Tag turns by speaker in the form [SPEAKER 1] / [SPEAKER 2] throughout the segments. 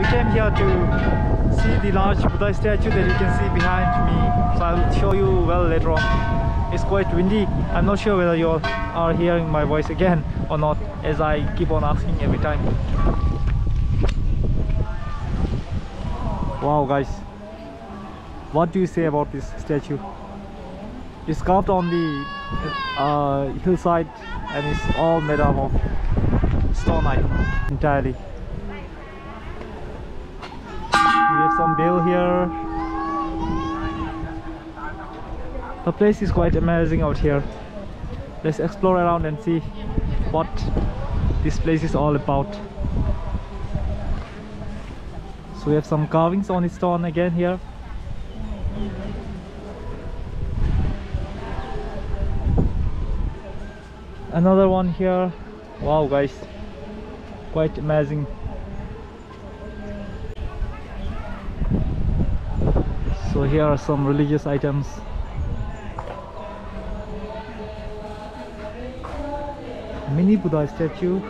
[SPEAKER 1] we came here to see the large Buddha statue that you can see behind me. So I'll show you well later on. It's quite windy. I'm not sure whether you all are hearing my voice again or not, as I keep on asking every time. Wow guys, what do you say about this statue? It's carved on the hillside and it's all made up of stone entirely. We have some bell here. The place is quite amazing out here. Let's explore around and see what this place is all about. So we have some carvings on the stone again here. Another one here. Wow guys, quite amazing. So here are some religious items. Mini Buddha statue.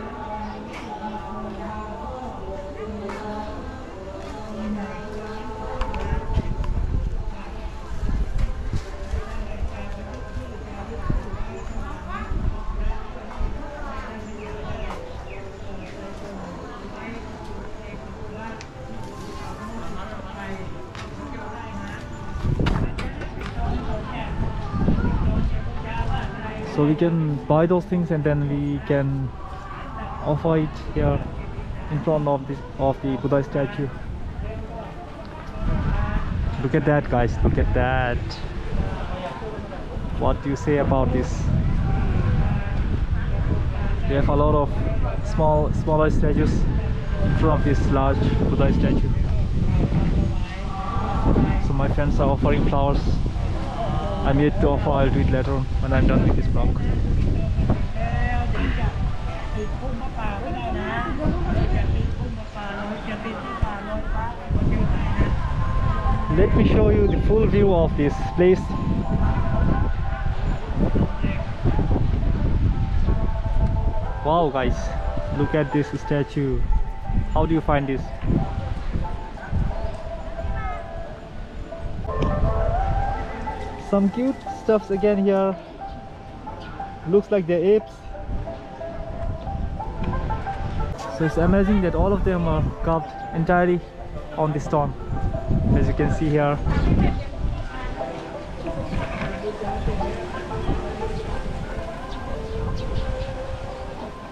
[SPEAKER 1] So we can buy those things and then we can offer it here in front of the Buddha statue. Look at that guys, look at that. What do you say about this? We have a lot of smaller statues in front of this large Buddha statue. So my friends are offering flowers. I'm yet to offer. I'll do it later on when I'm done with this vlog. Let me show you the full view of this place. Wow guys, look at this statue. How do you find this? Some cute stuffs again here. Looks like they're apes. So it's amazing that all of them are carved entirely on the stone, as you can see here.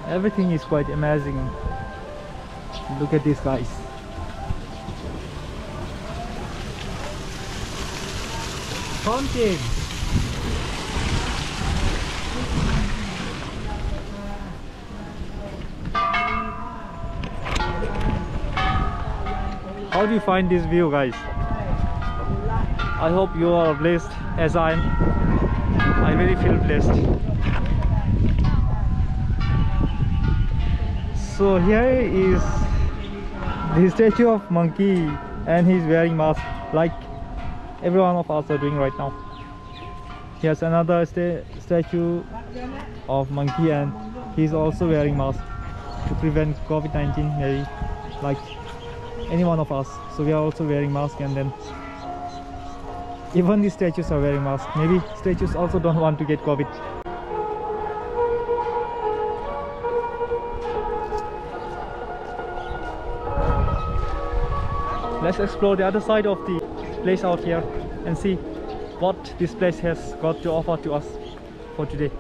[SPEAKER 1] Everything is quite amazing. Look at this guys. Fountain. How do you find this view guys? I hope you are blessed as I really feel blessed. So here is the statue of monkey and he's wearing mask like every one of us are doing right now. Here's another statue of monkey and he's also wearing mask to prevent COVID-19, maybe like any one of us. So we are also wearing mask, and then even the statues are wearing masks. Maybe statues also don't want to get COVID. Let's explore the other side of the place out here and see what this place has got to offer to us for today.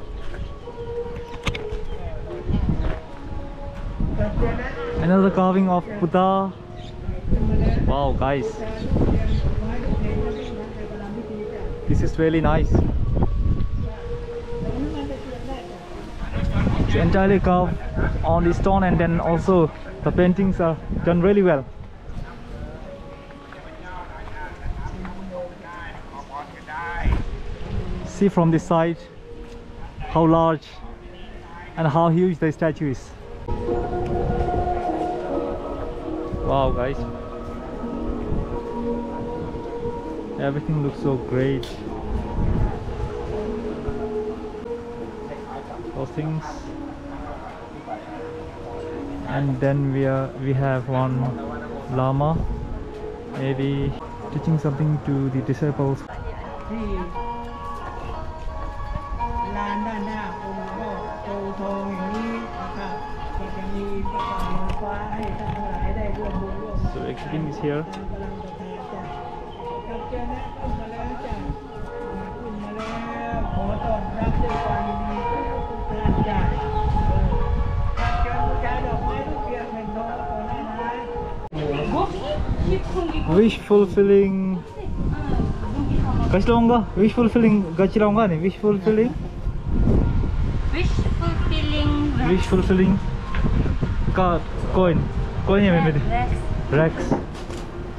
[SPEAKER 1] Another carving of Buddha. Wow guys, this is really nice. It's entirely carved on the stone, and then also the paintings are done really well. See from this side how large and how huge the statue is. Wow guys, everything looks so great. Those things, and then we have one Lama, maybe teaching something to the disciples.
[SPEAKER 2] ที่ลานด้านหน้าองค์พ่อโตทองอย่างนี้นะครับก็จะมีประกาศลอยฟ้าให้ท่านทั้งหลายได้ร่วมบุญร่วม
[SPEAKER 1] So everything is here.
[SPEAKER 2] กำลังประทานจ้ะกับเจ้าแม่ขึ้นมาแล้วจ้ะขึ้นมาแล้วขอต้อนรับด้วยความยินดีทุกท่านจ้ะครับเชิญบูชาดอกไม้ทุกเทียนแผ่นทองก่อนได้นะ
[SPEAKER 1] Wish fulfilling. Kasih launga? Wish fulfilling. Gachi launga ni? Wish fulfilling.
[SPEAKER 3] Wish fulfilling
[SPEAKER 1] Wish fulfilling. Card, coin. Coin ya maybe.
[SPEAKER 3] Rex.
[SPEAKER 1] Rex.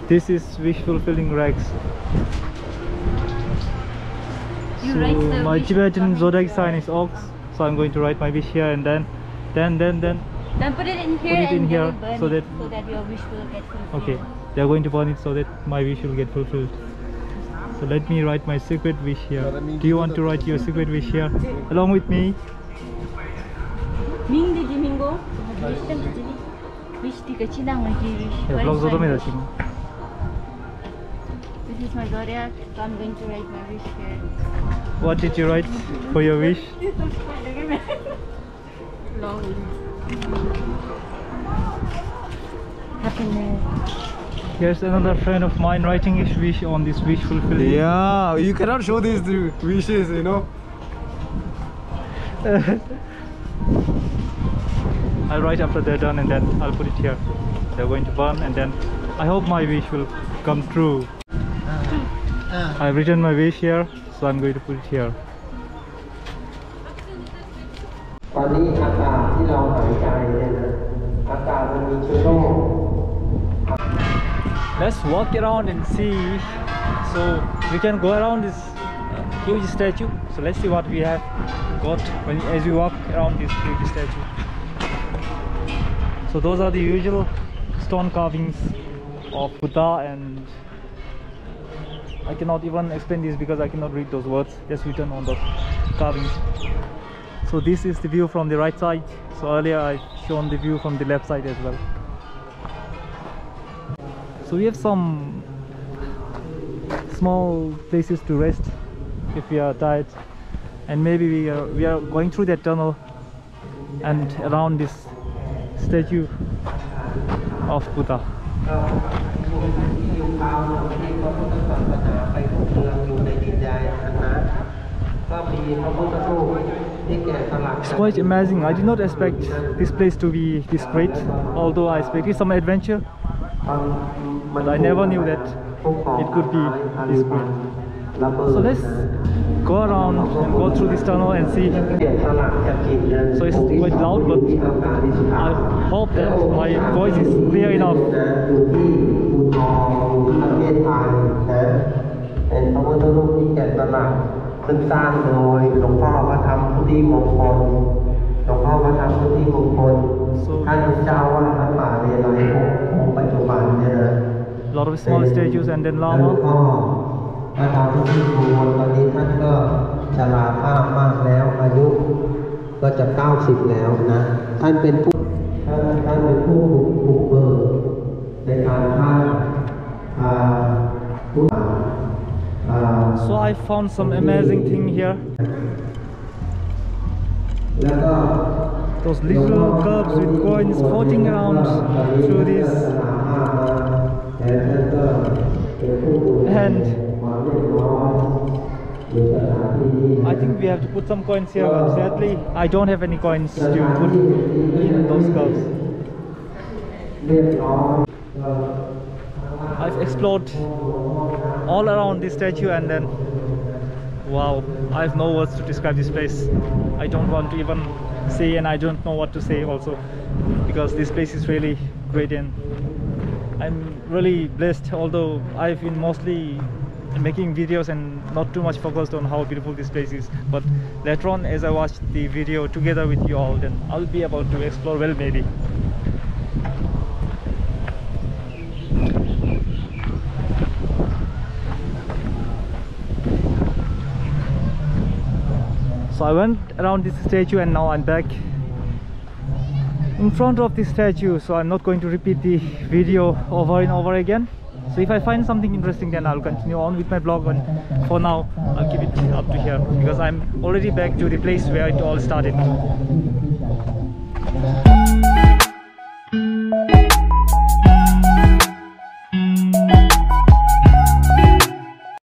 [SPEAKER 1] This is wish fulfilling Rex.
[SPEAKER 3] You
[SPEAKER 1] So
[SPEAKER 3] write the
[SPEAKER 1] my
[SPEAKER 3] wish
[SPEAKER 1] Tibetan
[SPEAKER 3] coming
[SPEAKER 1] zodiac
[SPEAKER 3] to
[SPEAKER 1] sign is Ox. So I'm going to write my wish here and then
[SPEAKER 3] Then put it in here
[SPEAKER 1] Put it in
[SPEAKER 3] and
[SPEAKER 1] here
[SPEAKER 3] they will burn
[SPEAKER 1] so
[SPEAKER 3] it
[SPEAKER 1] that-
[SPEAKER 3] so that your wish will get fulfilled.
[SPEAKER 1] okay, they are going to burn it so that my wish will get fulfilled. So let me write my secret wish here. Do you want to write your secret wish here along with me?
[SPEAKER 3] Ming di Mingo. Wish kan jadi. Wish di kecil lagi wish.
[SPEAKER 1] Yeah,
[SPEAKER 3] What
[SPEAKER 1] vlog
[SPEAKER 3] is
[SPEAKER 1] zoto
[SPEAKER 3] my
[SPEAKER 1] mein
[SPEAKER 3] wish?
[SPEAKER 1] dashi.
[SPEAKER 3] This is my zodiac, so I'm going to write my wish here.
[SPEAKER 1] What did you write for your wish?
[SPEAKER 3] Long. Happiness.
[SPEAKER 1] Here's another friend of mine writing his wish on this wish fulfilling.
[SPEAKER 4] Yeah, you cannot show these wishes, you know.
[SPEAKER 1] I'll write after they're done and then I'll put it here. They're going to burn and then I hope my wish will come true. I've written my wish here, so I'm going to put it here.
[SPEAKER 5] ตอนนี้อากาศที่เราหายใจเนี่ยนะอากาศมันมีเชื้อโรค
[SPEAKER 1] Let's walk around and see. So we can go around this huge statue. So let's see what we have got as we walk around this huge statue. So those are the usual stone carvings of Buddha, and I cannot even explain this because I cannot read those words just written on the carvings. So this is the view from the right side. So earlier I've shown the view from the left side as well. So we have some small places to rest if we are tired, and maybe we are going through that tunnel and around this statue of Buddha.
[SPEAKER 5] ที่เขาที่พระพุทธศาสนาไปรุ่งเรืองอยู่ในดินแดนนั้นก็มีพระพุทธรูปที่แกะสลัก
[SPEAKER 1] It's quite amazing. I did not expect this place to be this great, although I expected some adventure, but I never knew that it could be this great. So let's go around and go through this tunnel and see.
[SPEAKER 5] แกะสลักจากหินนั้น
[SPEAKER 1] So it's quite loud, but I hope that my voice is clear enough.
[SPEAKER 5] อยู่ที่อุทองประเทศไทยนะเป็นพระพุทธรูปที่แกะสลักซึ่งสร้างโดยหลวงพ่อพระธรรมพุทธิมงคลหลวงพ่อพระธรรมพุทธิมงคลท่านเป็นเจ้าว่าวัดป่าเรไรองค์ปัจจุบันเนี่ยนะ
[SPEAKER 1] A lot of small statues and then
[SPEAKER 5] หลวง
[SPEAKER 1] lama.
[SPEAKER 5] พ่อพระธรรมพุทธิมงคลตอนนี้ท่านก็ชราภาพมากแล้วอายุก็จะ90แล้วนะท่านเป็นผู้บุกเบิกในการสร้างพุทธ
[SPEAKER 1] So I found some amazing thing here.
[SPEAKER 5] แล้วก็
[SPEAKER 1] Those little cups with coins floating around through this. And I think we have to put some coins here, but sadly I don't have any coins to put in those cups. I've explored all around this statue and then wow, I have no words to describe this place. I don't want to even say, and I don't know what to say also, because this place is really great and I'm really blessed, although I've been mostly making videos and not too much focused on how beautiful this place is. But later on, as I watch the video together with you all, then I'll be able to explore well maybe. So I went around this statue and now I'm back. in front of the statue, so I'm not going to repeat the video over and over again. So if I find something interesting, then I'll continue on with my vlog, and for now I'll keep it up to here because I'm already back to the place where it all started.